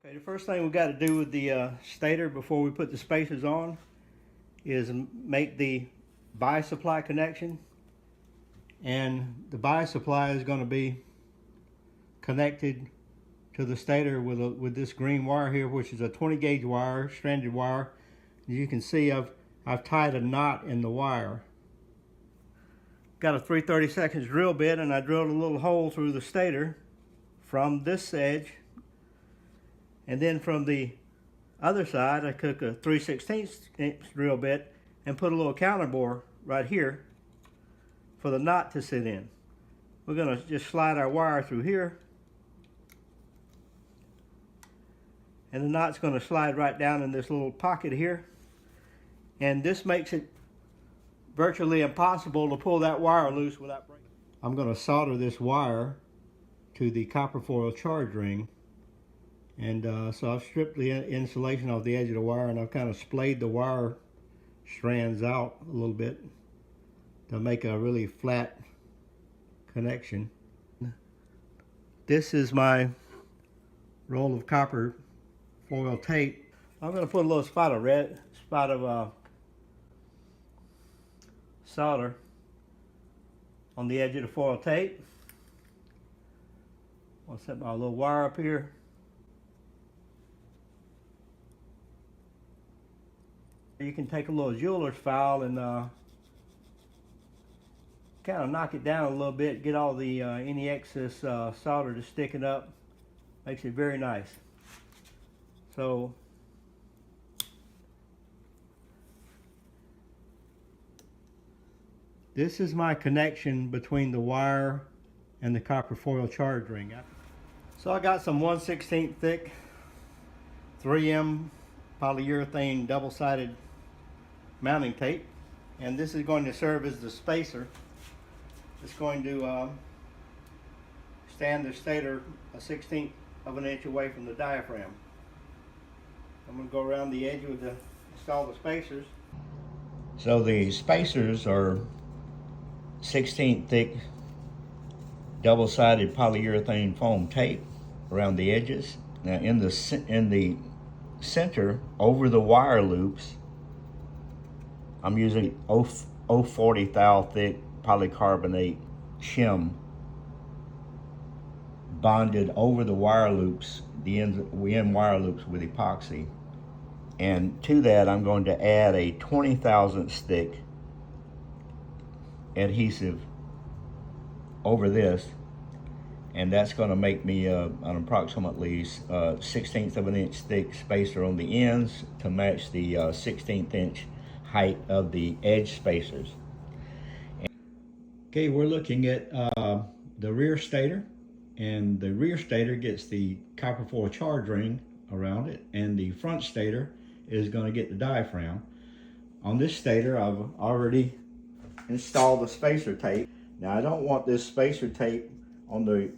Okay, the first thing we got to do with the stator before we put the spacers on is make the bias supply connection. And the bias supply is going to be connected to the stator with this green wire here, which is a 20 gauge wire, stranded wire. As you can see, I've tied a knot in the wire. Got a 3/32 drill bit, and I drilled a little hole through the stator from this edge, and then from the other side I took a 3/16 inch drill bit and put a little counter bore right here for the knot to sit in. We're going to just slide our wire through here, and the knot's going to slide right down in this little pocket here, and this makes it virtually impossible to pull that wire loose without breaking. I'm going to solder this wire to the copper foil charge ring, and so I've stripped the insulation off the edge of the wire, and I've kind of splayed the wire strands out a little bit to make a really flat connection. This is my roll of copper foil tape. I'm going to put a little spot of solder on the edge of the foil tape. I'll set my little wire up here. You can take a little jeweler's file and kind of knock it down a little bit, get all the any excess solder to stick it up. Makes it very nice. So this is my connection between the wire and the copper foil charge ring. So I got some 1/16 thick 3M polyurethane double-sided mounting tape, and this is going to serve as the spacer. It's going to stand the stator a 1/16 of an inch away from the diaphragm. I'm going to go around the edge with install the spacers. So the spacers are 1/16 thick double-sided polyurethane foam tape around the edges. Now in the center, over the wire loops, I'm using 040 thou thick polycarbonate shim bonded over the wire loops, the end wire loops with epoxy. And to that I'm going to add a 20 thousandths thick adhesive over this, and that's going to make me an approximately 1/16 of an inch thick spacer on the ends to match the 1/16 inch height of the edge spacers. Okay, we're looking at the rear stator, and the rear stator gets the copper foil charge ring around it, and the front stator is going to get the diaphragm. On this stator, I've already installed the spacer tape. Now I don't want this spacer tape on the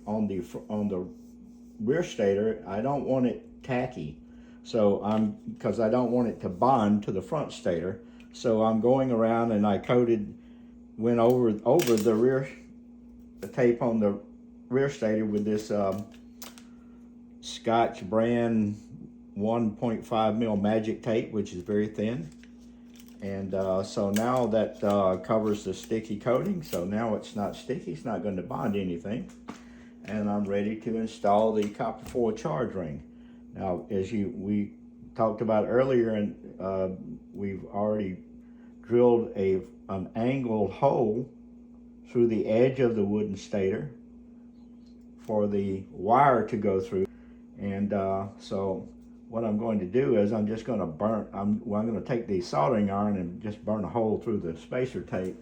rear stator. I don't want it tacky, so because I don't want it to bond to the front stator. So I'm going around and I went over the tape on the rear stator with this Scotch brand 1.5 mil magic tape, which is very thin. And so now that covers the sticky coating, so now it's not sticky, it's not going to bond anything. And I'm ready to install the copper foil charge ring. Now, as we talked about earlier, and we've already drilled an angled hole through the edge of the wooden stator for the wire to go through. And so what I'm going to do is I'm just going to I'm going to take the soldering iron and just burn a hole through the spacer tape.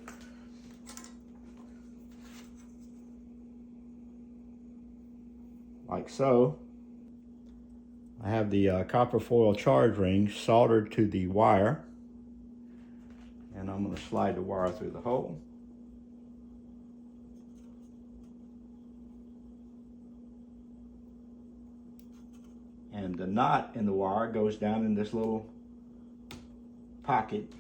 Like so. I have the copper foil charge ring soldered to the wire, and I'm going to slide the wire through the hole. And the knot in the wire goes down in this little pocket.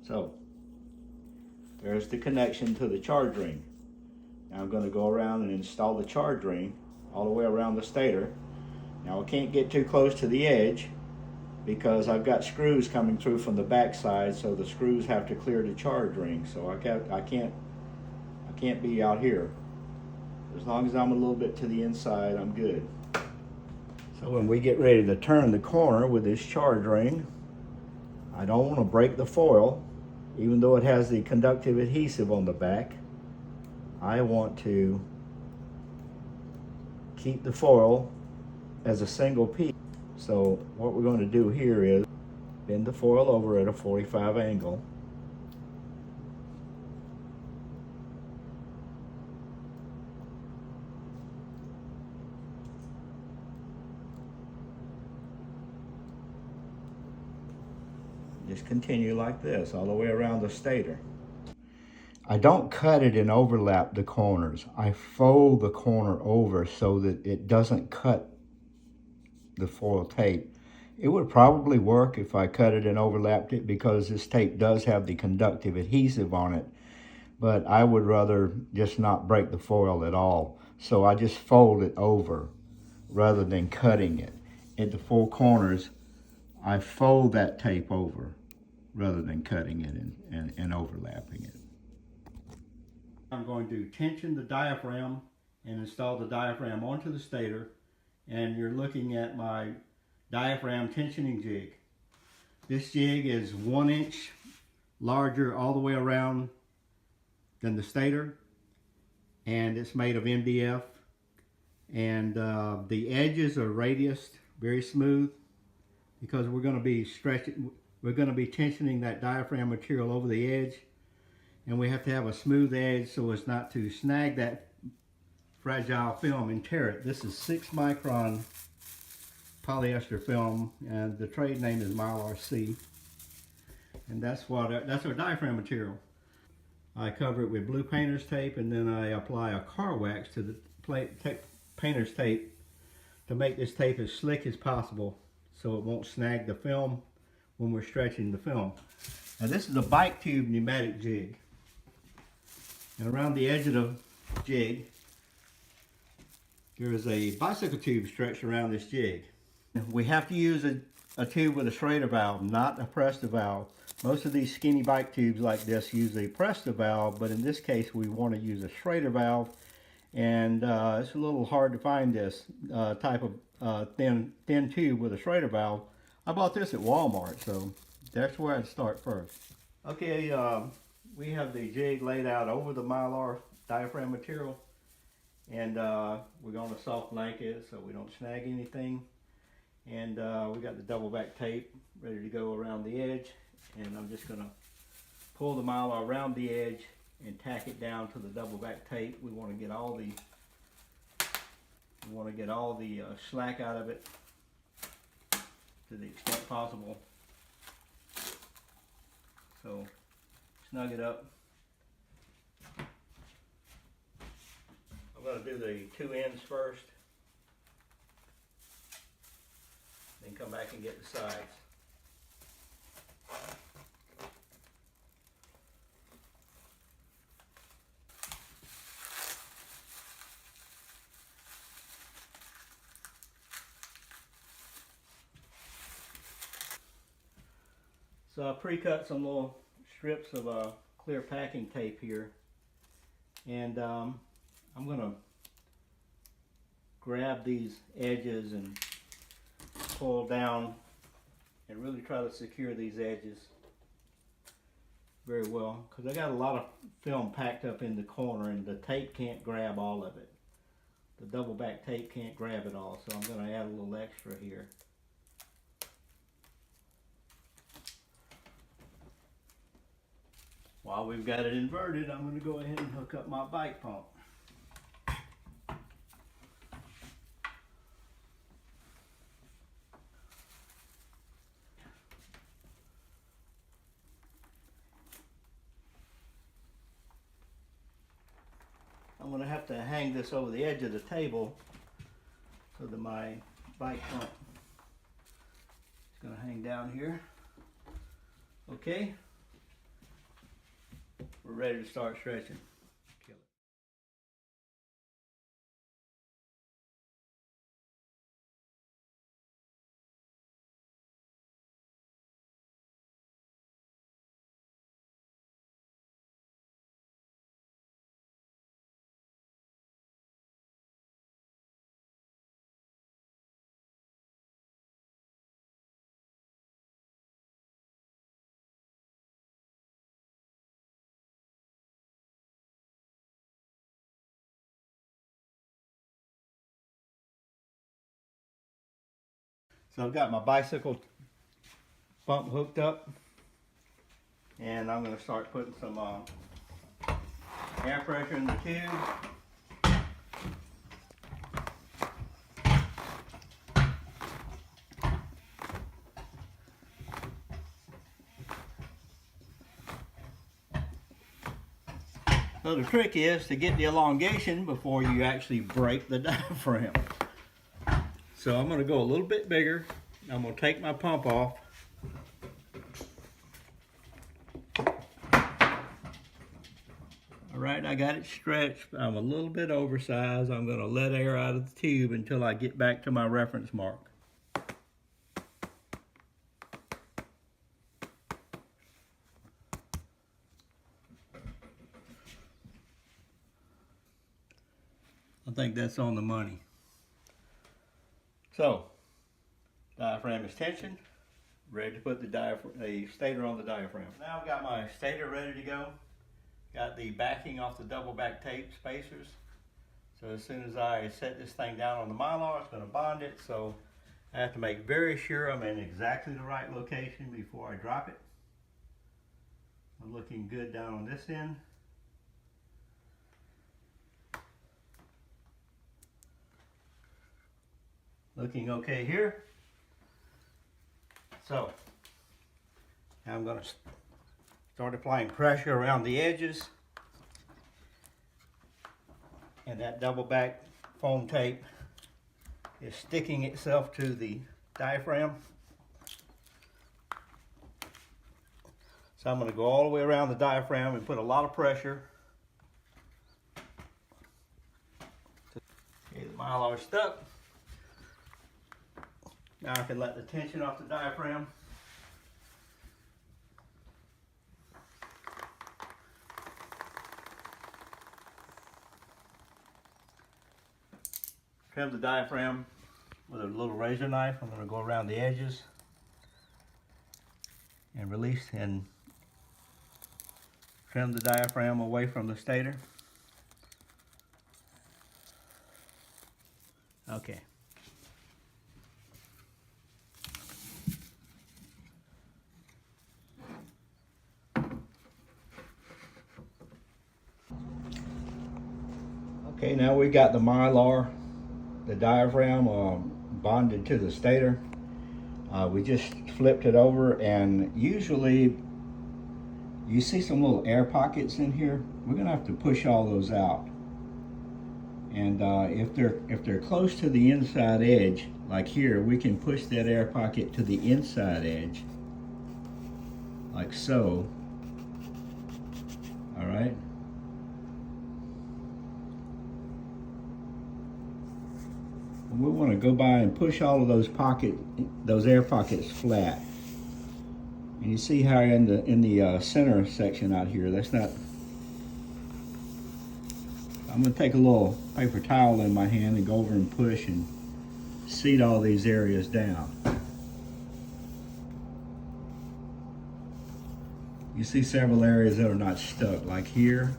So There's the connection to the charge ring. Now I'm going to go around and install the charge ring all the way around the stator. Now I can't get too close to the edge because I've got screws coming through from the back side, so the screws have to clear the charge ring. So I can't be out here. As long as I'm a little bit to the inside, I'm good. So when we get ready to turn the corner with this charge ring, I don't want to break the foil, even though it has the conductive adhesive on the back. I want to keep the foil as a single piece. So what we're going to do here is bend the foil over at a 45 angle. Just continue like this all the way around the stator. I don't cut it and overlap the corners. I fold the corner over so that it doesn't cut the foil tape. It would probably work if I cut it and overlapped it because this tape does have the conductive adhesive on it, but I would rather just not break the foil at all. So I just fold it over rather than cutting it. At the four corners, I fold that tape over rather than cutting it and overlapping it. I'm going to tension the diaphragm and install the diaphragm onto the stator, and you're looking at my diaphragm tensioning jig. This jig is 1 inch larger all the way around than the stator, and it's made of MDF, and the edges are radiused, very smooth, because we're going to be tensioning that diaphragm material over the edge, and we have to have a smooth edge so as not to snag that fragile film and tear it. This is 6 micron polyester film, and the trade name is Mylar C, and that's our diaphragm material. I cover it with blue painter's tape, and then I apply a car wax to the painter's tape to make this tape as slick as possible so it won't snag the film when we're stretching the film. Now this is a bike tube pneumatic jig, and around the edge of the jig there is a bicycle tube stretched around this jig. We have to use a tube with a Schrader valve, not a Presta valve. Most of these skinny bike tubes like this use a Presta valve, but in this case we want to use a Schrader valve, and it's a little hard to find this type of thin tube with a Schrader valve. I bought this at Walmart, so that's where I'd start first. Okay, we have the jig laid out over the Mylar diaphragm material, and we're going to soft blanket it so we don't snag anything. And we got the double back tape ready to go around the edge, and I'm just going to pull the Mylar around the edge and tack it down to the double back tape. We want to get all the slack out of it to the extent possible. So snug it up. I'm going to do the 2 ends first, then come back and get the sides. So I pre-cut some little strips of clear packing tape here, and I'm going to grab these edges and pull down and really try to secure these edges very well, because I got a lot of film packed up in the corner and the tape can't grab all of it. The double back tape can't grab it all, so I'm going to add a little extra here. While we've got it inverted, I'm going to go ahead and hook up my bike pump. I'm going to have to hang this over the edge of the table so that my bike pump is going to hang down here. Okay. we're ready to start stretching. Kill it. So I've got my bicycle pump hooked up, and I'm going to start putting some air pressure in the tube. So the trick is to get the elongation before you actually break the diaphragm. So I'm going to go a little bit bigger. I'm going to take my pump off. All right, I got it stretched. I'm a little bit oversized. I'm going to let air out of the tube until I get back to my reference mark. I think that's on the money. So, diaphragm is tensioned, ready to put the stator on the diaphragm. Now I've got my stator ready to go. Got the backing off the double back tape spacers. So as soon as I set this thing down on the Mylar, it's going to bond it. So I have to make very sure I'm in exactly the right location before I drop it. I'm looking good down on this end. Looking okay here. So now I'm going to start applying pressure around the edges, and that double back foam tape is sticking itself to the diaphragm. So I'm going to go all the way around the diaphragm and put a lot of pressure. Okay, the Mylar is stuck. Now I can let the tension off the diaphragm. Trim the diaphragm with a little razor knife. I'm going to go around the edges and release and trim the diaphragm away from the stator. Okay. Okay, now we got the Mylar, the diaphragm bonded to the stator. We just flipped it over, and usually you see some little air pockets in here. We're gonna have to push all those out. And if they're close to the inside edge, like here, we can push that air pocket to the inside edge, like so. All right. And we want to go by and push all of those air pockets flat. And you see how in the center section out here, that's not. I'm going to take a little paper towel in my hand and go over and push and seat all these areas down. You see several areas that are not stuck, like here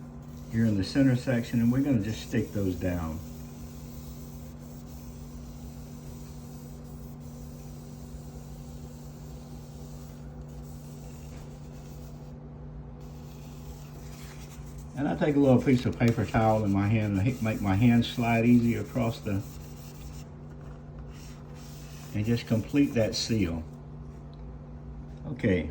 in the center section, and we're going to just stick those down. And I take a little piece of paper towel in my hand and make my hand slide easy across and just complete that seal. Okay.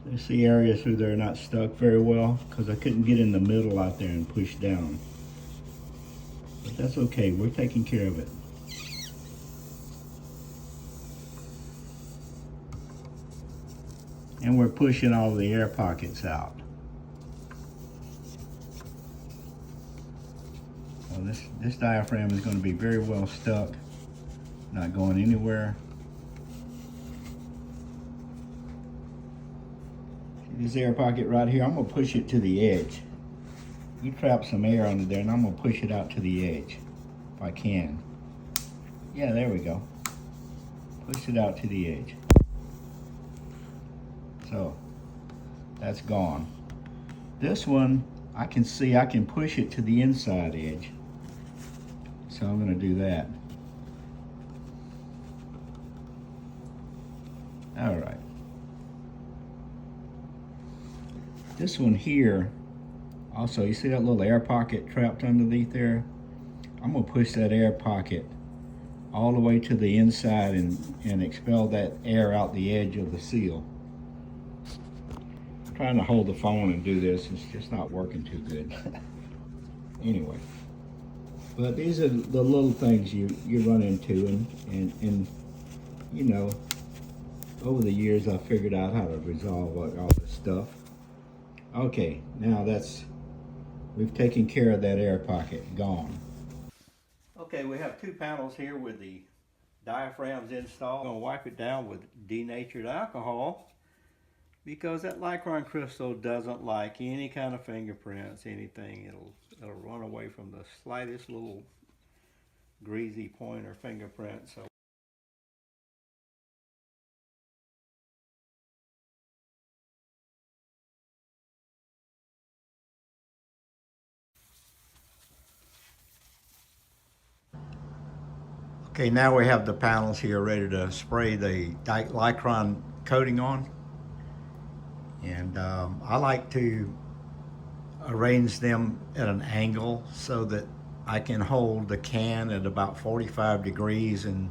There's the areas where they're not stuck very well because I couldn't get in the middle out there and push down. But that's okay, we're taking care of it. And we're pushing all the air pockets out. So this diaphragm is going to be very well stuck, not going anywhere. See this air pocket right here? I'm going to push it to the edge. You trap some air under there and I'm going to push it out to the edge if I can. Yeah, there we go. Push it out to the edge. So that's gone. This one, I can see I can push it to the inside edge. So I'm going to do that. All right. This one here, also, you see that little air pocket trapped underneath there? I'm going to push that air pocket all the way to the inside and expel that air out the edge of the seal. I'm trying to hold the phone and do this, it's just not working too good. Anyway, but these are the little things you run into, and you know, over the years I figured out how to resolve all this stuff. Okay, now we've taken care of that air pocket, gone. Okay, we have two panels here with the diaphragms installed. I'm going to wipe it down with denatured alcohol because that Lycron crystal doesn't like any kind of fingerprints, anything. It'll run away from the slightest little greasy point or fingerprint. So okay, now we have the panels here ready to spray the Lycron coating on. And I like to arrange them at an angle so that I can hold the can at about 45 degrees, and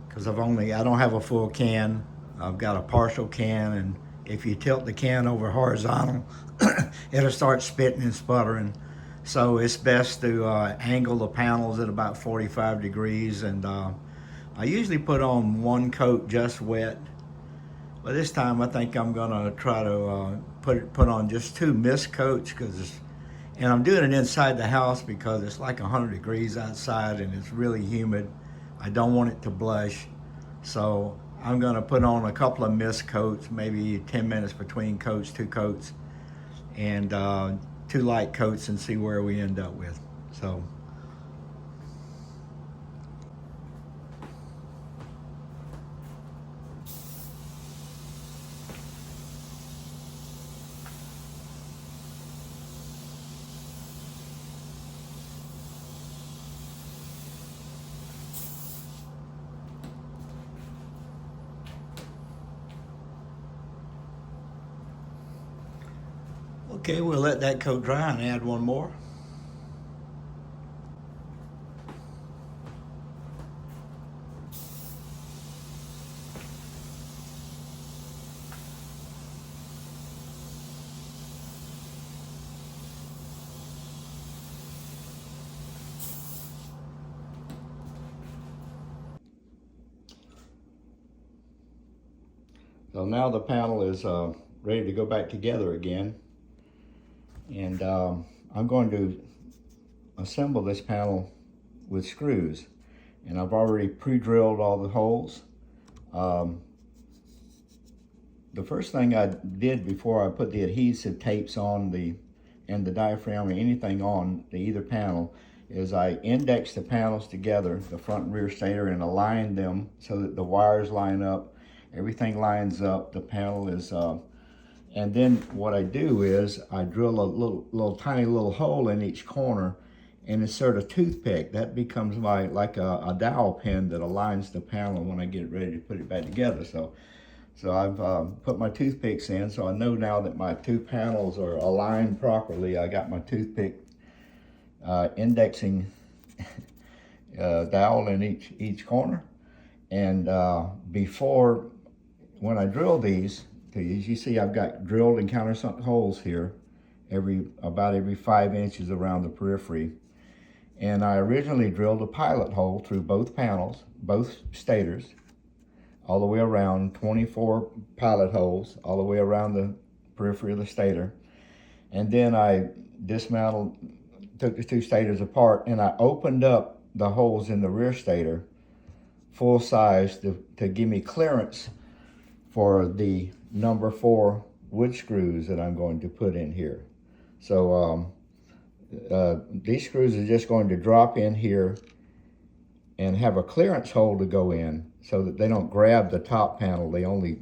because I don't have a full can, I've got a partial can, and if you tilt the can over horizontal, it'll start spitting and sputtering. So it's best to angle the panels at about 45 degrees, and I usually put on one coat just wet. But this time I think I'm gonna try to put on just two mist coats, and I'm doing it inside the house because it's like 100 degrees outside and it's really humid. I don't want it to blush, so I'm gonna put on a couple of mist coats, maybe 10 minutes between coats, two coats, and two light coats, and see where we end up with. So. Okay, we'll let that coat dry and add one more. So now the panel is ready to go back together again. And I'm going to assemble this panel with screws. And I've already pre-drilled all the holes. The first thing I did before I put the adhesive tapes on the diaphragm or anything on either panel is I indexed the panels together, the front and rear stator, and aligned them so that the wires line up, everything lines up, the panel is and then what I do is I drill a little tiny little hole in each corner and insert a toothpick. That becomes like a dowel pin that aligns the panel when I get ready to put it back together. So I've put my toothpicks in, so I know now that my two panels are aligned properly. I got my toothpick indexing dowel in each corner. And before, when I drill these, As you see, I've got drilled and countersunk holes here, about every 5 inches around the periphery. And I originally drilled a pilot hole through both panels, both stators, all the way around, 24 pilot holes, all the way around the periphery of the stator. And then I dismantled, took the two stators apart, and I opened up the holes in the rear stator full size to give me clearance for the number 4 wood screws that I'm going to put in here. So these screws are just going to drop in here and have a clearance hole to go in so that they don't grab the top panel. They only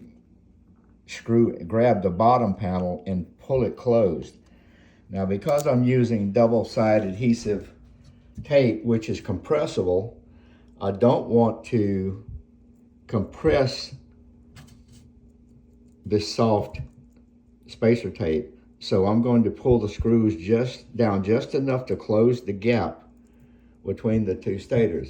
grab the bottom panel and pull it closed. Now, because I'm using double-side adhesive tape, which is compressible, I don't want to compress this soft spacer tape. So I'm going to pull the screws down just enough to close the gap between the two stators,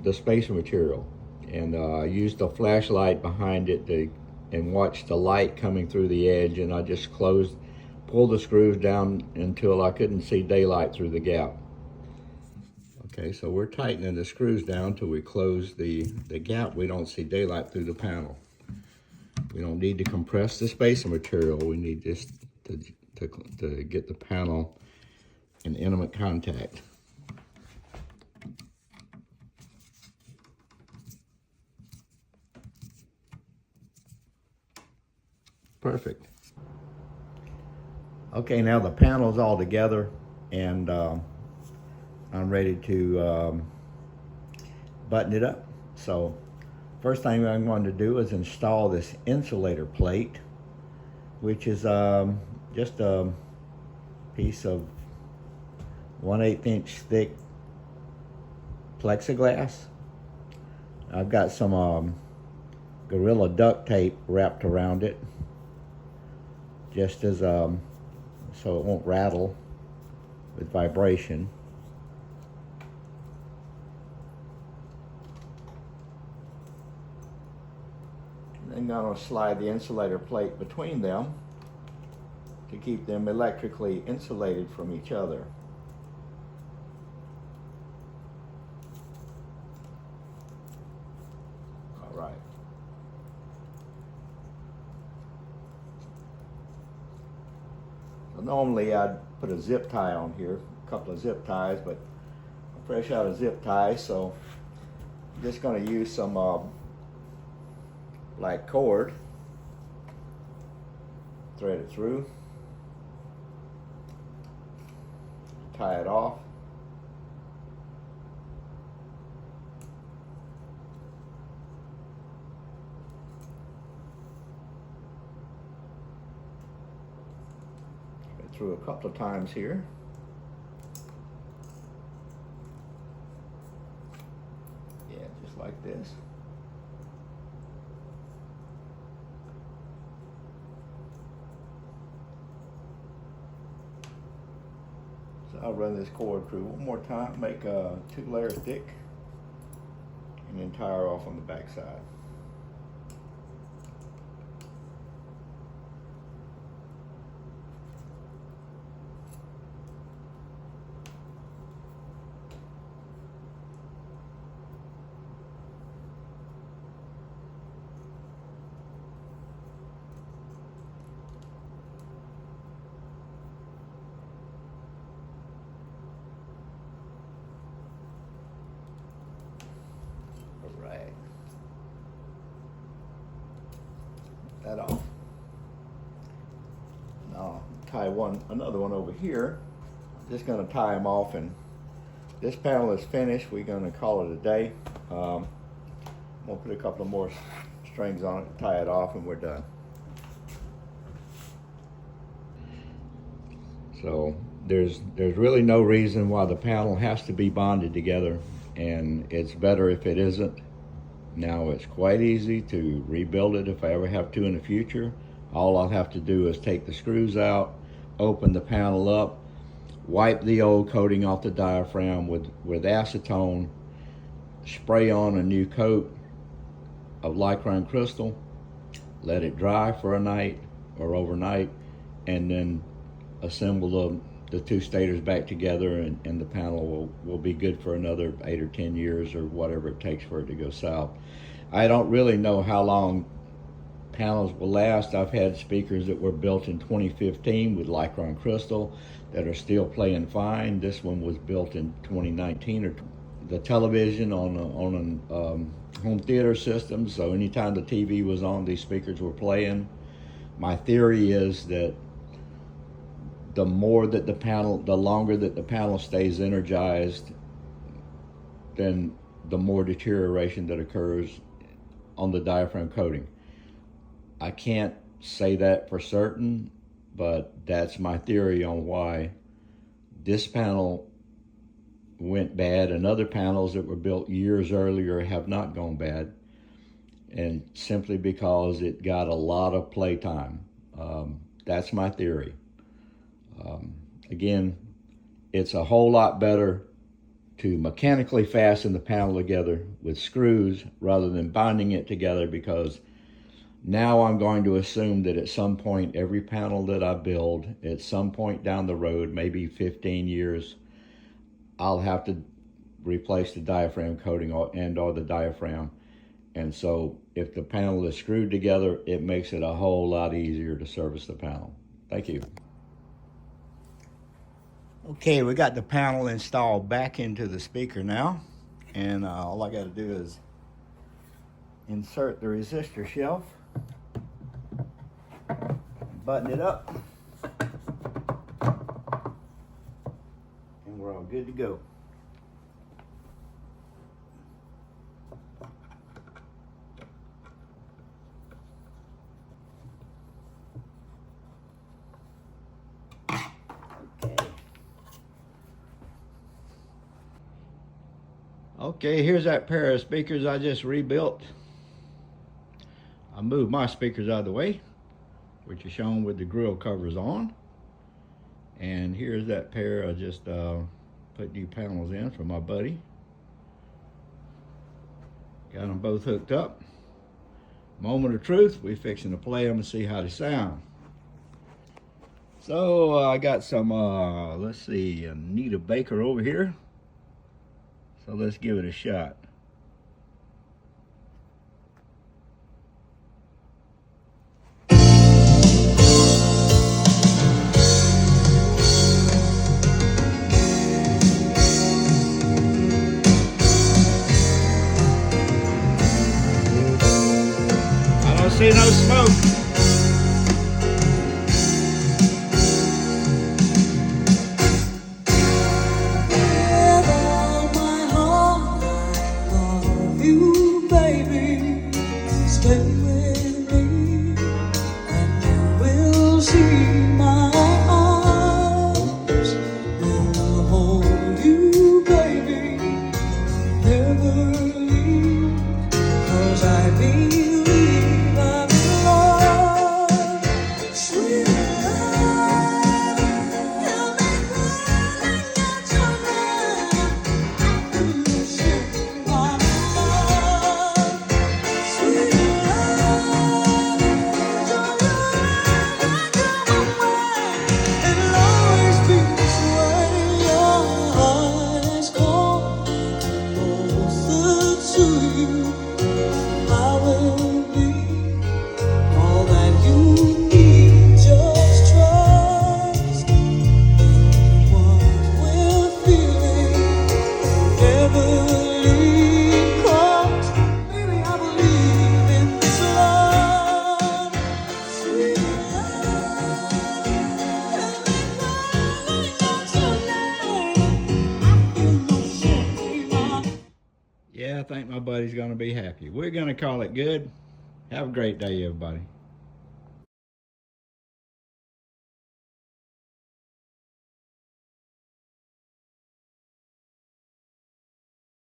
the spacer material. And I used a flashlight behind it and watched the light coming through the edge, and I just pulled the screws down until I couldn't see daylight through the gap. Okay, so we're tightening the screws down till we close the gap. We don't see daylight through the panel. We don't need to compress the spacer material. We need just to get the panel in intimate contact. Perfect. Okay, now the panel's all together, and I'm ready to button it up. So first thing I'm going to do is install this insulator plate, which is just a piece of 1/8 inch thick plexiglass. I've got some Gorilla duct tape wrapped around it, just as so it won't rattle with vibration. I'm going to slide the insulator plate between them to keep them electrically insulated from each other. All right. So normally I'd put a zip tie on here, a couple of zip ties, but I'm fresh out of zip ties, so I'm just going to use some black cord, thread it through, tie it off, thread through a couple of times here. Yeah, just like this. I'll run this cord through one more time, make a 2 layer thick, and then tie her off on the back side. That off. Now tie another one over here. Just going to tie them off, and this panel is finished. We're going to call it a day. We'll put a couple of more strings on it, tie it off, and we're done. So there's really no reason why the panel has to be bonded together, and it's better if it isn't. Now it's quite easy to rebuild it if I ever have to in the future. All I'll have to do is take the screws out, open the panel up, wipe the old coating off the diaphragm with acetone, spray on a new coat of Lycron crystal, let it dry for a night or overnight, and then assemble the two stators back together, and the panel will be good for another 8 or 10 years or whatever it takes for it to go south. I don't really know how long panels will last. I've had speakers that were built in 2015 with Lycron crystal that are still playing fine. This one was built in 2019. Or the television on a home theater system, so anytime the TV was on, these speakers were playing. My theory is that the longer that the panel stays energized, then the more deterioration that occurs on the diaphragm coating. I can't say that for certain, but that's my theory on why this panel went bad, and other panels that were built years earlier have not gone bad, and simply because it got a lot of playtime. That's my theory. Again, it's a whole lot better to mechanically fasten the panel together with screws rather than binding it together, because now I'm going to assume that at some point, every panel that I build, at some point down the road, maybe 15 years, I'll have to replace the diaphragm coating or the diaphragm. And so if the panel is screwed together, it makes it a whole lot easier to service the panel. Thank you. Okay, we got the panel installed back into the speaker now, and all I got to do is insert the resistor shelf, button it up, and we're all good to go. Okay, here's that pair of speakers I just rebuilt. I moved my speakers out of the way, which is shown with the grill covers on. And here's that pair I just put new panels in for my buddy. Got them both hooked up. Moment of truth, we fixing to play them and see how they sound. So I got some, let's see, Anita Baker over here. So let's give it a shot. I don't see no smoke. Yeah, I think my buddy's going to be happy. We're going to call it good. Have a great day, everybody.